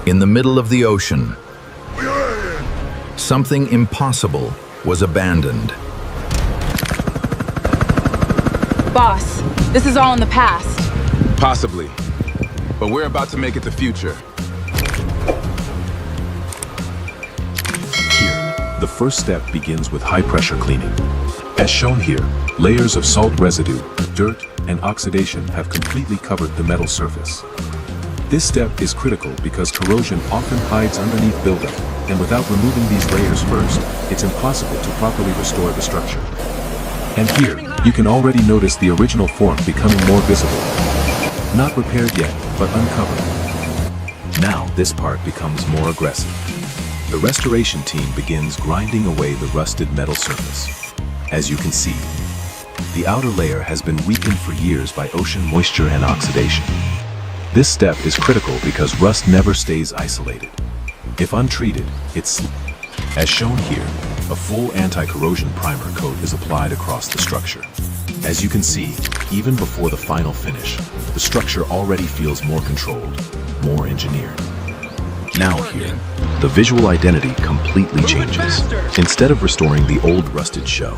In the middle of the ocean, something impossible was abandoned. Boss, this is all in the past. Possibly. But we're about to make it the future. Here, the first step begins with high-pressure cleaning. As shown here, layers of salt residue, dirt, and oxidation have completely covered the metal surface. This step is critical because corrosion often hides underneath buildup, and without removing these layers first, it's impossible to properly restore the structure. And here, you can already notice the original form becoming more visible. Not repaired yet, but uncovered. Now this part becomes more aggressive. The restoration team begins grinding away the rusted metal surface. As you can see, the outer layer has been weakened for years by ocean moisture and oxidation. This step is critical because rust never stays isolated. If untreated, it's as shown here, a full anti-corrosion primer coat is applied across the structure. As you can see, even before the final finish, the structure already feels more controlled, more engineered. Now here, the visual identity completely changes. Instead of restoring the old rusted shell,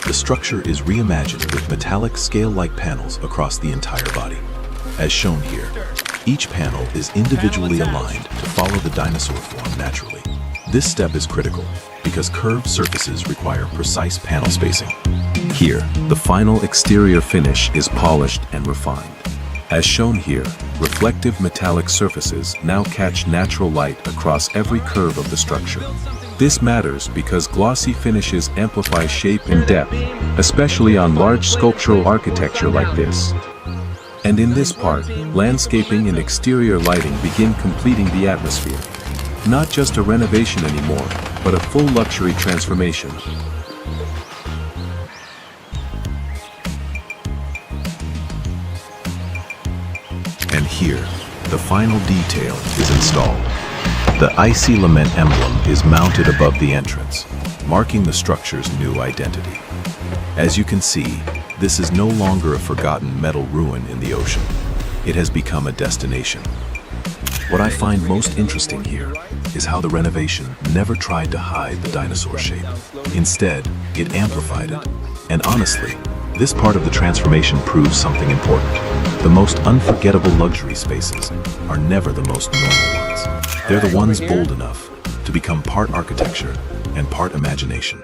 the structure is reimagined with metallic scale-like panels across the entire body. As shown here, each panel is individually aligned to follow the dinosaur form naturally. This step is critical because curved surfaces require precise panel spacing. Here, the final exterior finish is polished and refined. As shown here, reflective metallic surfaces now catch natural light across every curve of the structure. This matters because glossy finishes amplify shape and depth, especially on large sculptural architecture like this. And in this part, landscaping and exterior lighting begin completing the atmosphere. Not just a renovation anymore, but a full luxury transformation. And here, the final detail is installed. The icy lament emblem is mounted above the entrance, marking the structure's new identity. As you can see, this is no longer a forgotten metal ruin in the ocean. It has become a destination. What I find most interesting here is how the renovation never tried to hide the dinosaur shape. Instead, it amplified it. And honestly, this part of the transformation proves something important. The most unforgettable luxury spaces are never the most normal ones. They're the ones bold enough to become part architecture and part imagination.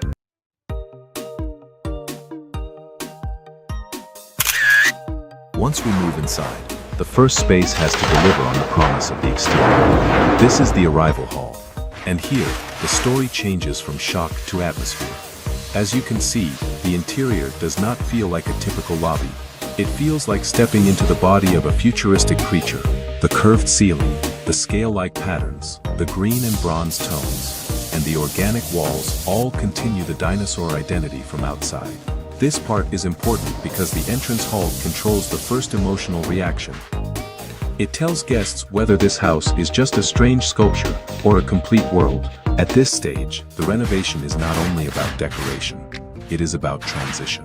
Once we move inside, the first space has to deliver on the promise of the exterior. This is the arrival hall. And here, the story changes from shock to atmosphere. As you can see, the interior does not feel like a typical lobby. It feels like stepping into the body of a futuristic creature. The curved ceiling, the scale-like patterns, the green and bronze tones, and the organic walls all continue the dinosaur identity from outside. This part is important because the entrance hall controls the first emotional reaction. It tells guests whether this house is just a strange sculpture or a complete world. At this stage, the renovation is not only about decoration, it is about transition.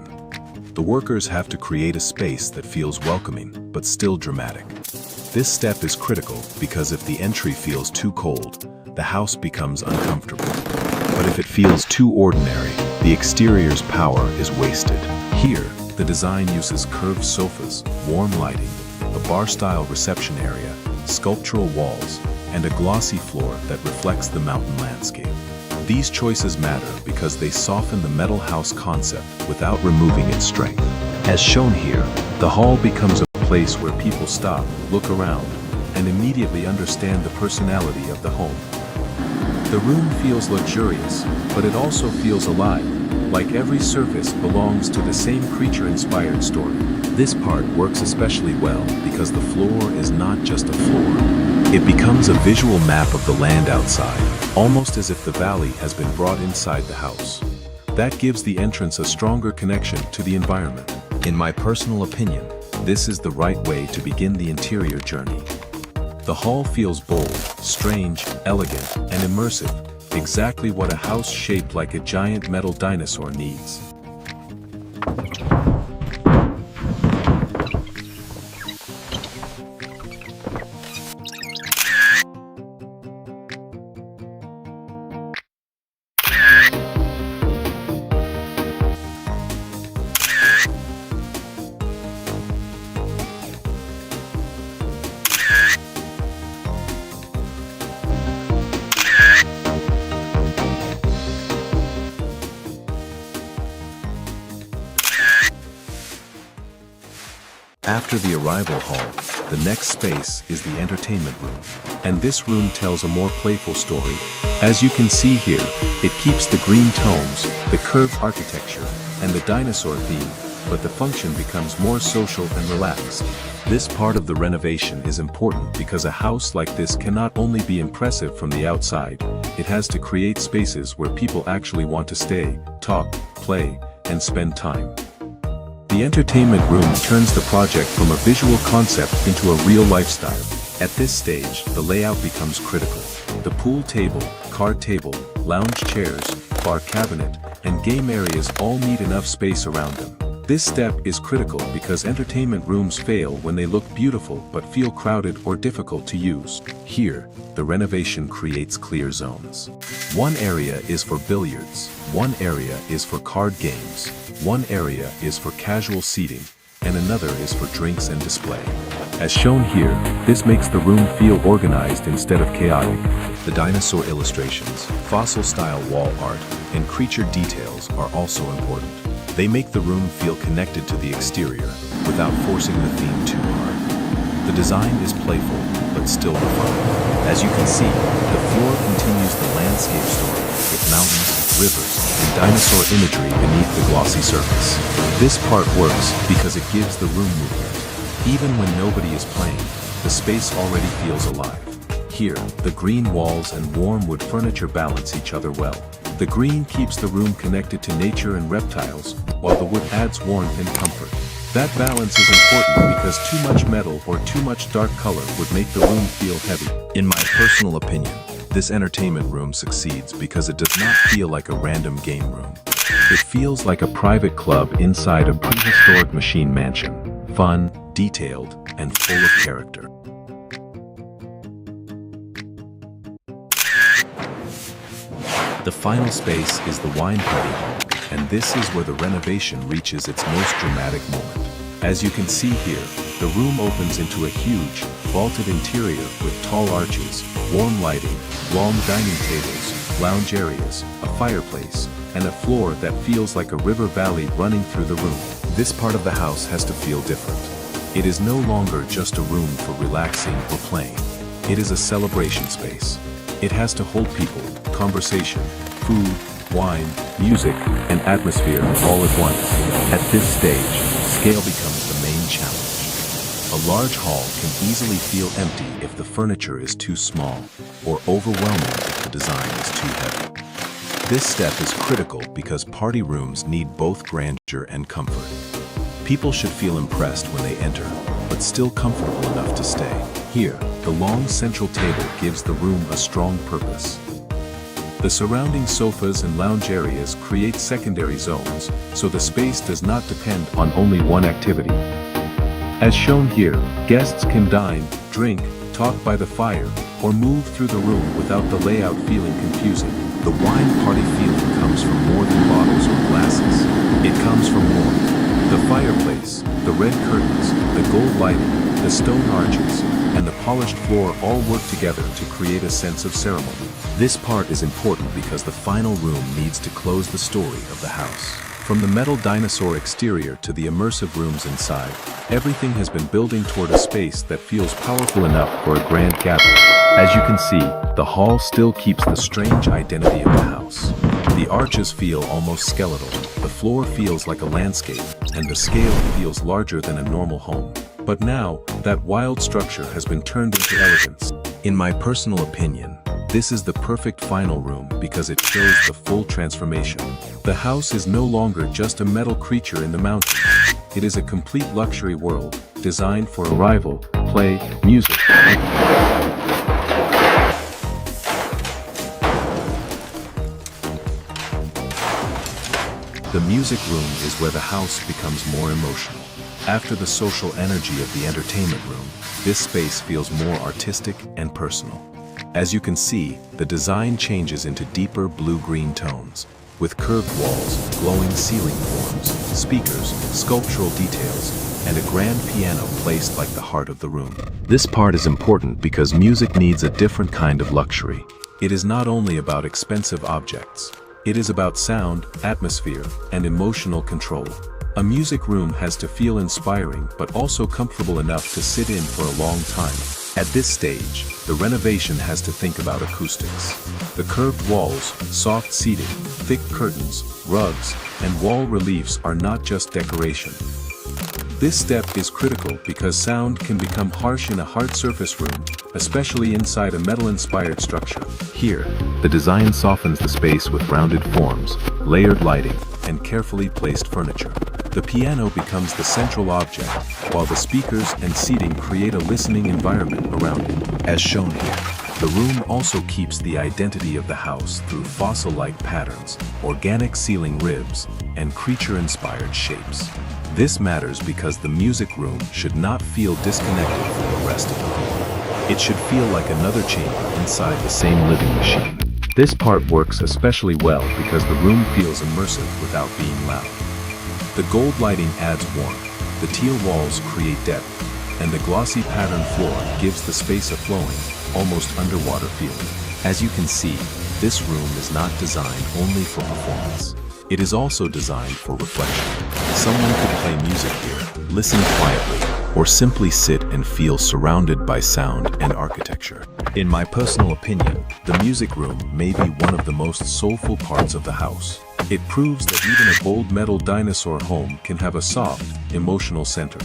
The workers have to create a space that feels welcoming, but still dramatic. This step is critical because if the entry feels too cold, the house becomes uncomfortable. But if it feels too ordinary, the exterior's power is wasted. Here, the design uses curved sofas, warm lighting, a bar-style reception area, sculptural walls, and a glossy floor that reflects the mountain landscape. These choices matter because they soften the metal house concept without removing its strength. As shown here, the hall becomes a place where people stop, look around, and immediately understand the personality of the home. The room feels luxurious, but it also feels alive, like every surface belongs to the same creature-inspired story. This part works especially well because the floor is not just a floor. It becomes a visual map of the land outside, almost as if the valley has been brought inside the house. That gives the entrance a stronger connection to the environment. In my personal opinion, this is the right way to begin the interior journey. The hall feels bold, strange, elegant, and immersive, exactly what a house shaped like a giant metal dinosaur needs. After the arrival hall, the next space is the entertainment room. And this room tells a more playful story. As you can see here, it keeps the green tones, the curved architecture, and the dinosaur theme, but the function becomes more social and relaxed. This part of the renovation is important because a house like this cannot only be impressive from the outside, it has to create spaces where people actually want to stay, talk, play, and spend time. The entertainment room turns the project from a visual concept into a real lifestyle. At this stage, the layout becomes critical. The pool table, card table, lounge chairs, bar cabinet, and game areas all need enough space around them. This step is critical because entertainment rooms fail when they look beautiful but feel crowded or difficult to use. Here, the renovation creates clear zones. One area is for billiards, one area is for card games, one area is for casual seating, and another is for drinks and display. As shown here, this makes the room feel organized instead of chaotic. The dinosaur illustrations, fossil-style wall art, and creature details are also important. They make the room feel connected to the exterior, without forcing the theme too hard. The design is playful, but still refined. As you can see, the floor continues the landscape story, with mountains, rivers, and dinosaur imagery beneath the glossy surface. This part works because it gives the room movement. Even when nobody is playing, the space already feels alive. Here, the green walls and warm wood furniture balance each other well. The green keeps the room connected to nature and reptiles, while the wood adds warmth and comfort. That balance is important because too much metal or too much dark color would make the room feel heavy. In my personal opinion, this entertainment room succeeds because it does not feel like a random game room. It feels like a private club inside a prehistoric machine mansion, fun, detailed, and full of character. The final space is the wine party hall, and this is where the renovation reaches its most dramatic moment. As you can see here, the room opens into a huge, vaulted interior with tall arches, warm lighting, long dining tables, lounge areas, a fireplace, and a floor that feels like a river valley running through the room. This part of the house has to feel different. It is no longer just a room for relaxing or playing. It is a celebration space. It has to hold people, conversation, food, wine, music, and atmosphere all at once. At this stage, scale becomes the main challenge. A large hall can easily feel empty if the furniture is too small, or overwhelming if the design is too heavy. This step is critical because party rooms need both grandeur and comfort. People should feel impressed when they enter, but still comfortable enough to stay. Here, the long central table gives the room a strong purpose. The surrounding sofas and lounge areas create secondary zones, so the space does not depend on only one activity. As shown here, guests can dine, drink, talk by the fire, or move through the room without the layout feeling confusing. The wine party feeling comes from more than bottles or glasses. It comes from warmth. The fireplace, the red curtains, the gold lighting, the stone arches, and the polished floor all work together to create a sense of ceremony. This part is important because the final room needs to close the story of the house. From the metal dinosaur exterior to the immersive rooms inside, everything has been building toward a space that feels powerful enough for a grand gathering. As you can see, the hall still keeps the strange identity of the house. The arches feel almost skeletal, the floor feels like a landscape, and the scale feels larger than a normal home. But now, that wild structure has been turned into elegance. In my personal opinion, this is the perfect final room because it shows the full transformation. The house is no longer just a metal creature in the mountains. It is a complete luxury world, designed for arrival, play, music. The music room is where the house becomes more emotional. After the social energy of the entertainment room, this space feels more artistic and personal. As you can see, the design changes into deeper blue-green tones, with curved walls, glowing ceiling forms, speakers, sculptural details, and a grand piano placed like the heart of the room. This part is important because music needs a different kind of luxury. It is not only about expensive objects. It is about sound, atmosphere, and emotional control. A music room has to feel inspiring but also comfortable enough to sit in for a long time. At this stage, the renovation has to think about acoustics. The curved walls, soft seating, thick curtains, rugs, and wall reliefs are not just decoration. This step is critical because sound can become harsh in a hard surface room, especially inside a metal-inspired structure. Here, the design softens the space with rounded forms, layered lighting, and carefully placed furniture. The piano becomes the central object, while the speakers and seating create a listening environment around it. As shown here, the room also keeps the identity of the house through fossil-like patterns, organic ceiling ribs, and creature-inspired shapes. This matters because the music room should not feel disconnected from the rest of the home. It should feel like another chamber inside the same living machine. This part works especially well because the room feels immersive without being loud. The gold lighting adds warmth, the teal walls create depth, and the glossy patterned floor gives the space a flowing, almost underwater feeling. As you can see, this room is not designed only for performance. It is also designed for reflection. Someone could play music here, listen quietly, or simply sit and feel surrounded by sound and architecture. In my personal opinion, the music room may be one of the most soulful parts of the house. It proves that even a bold metal dinosaur home can have a soft, emotional center.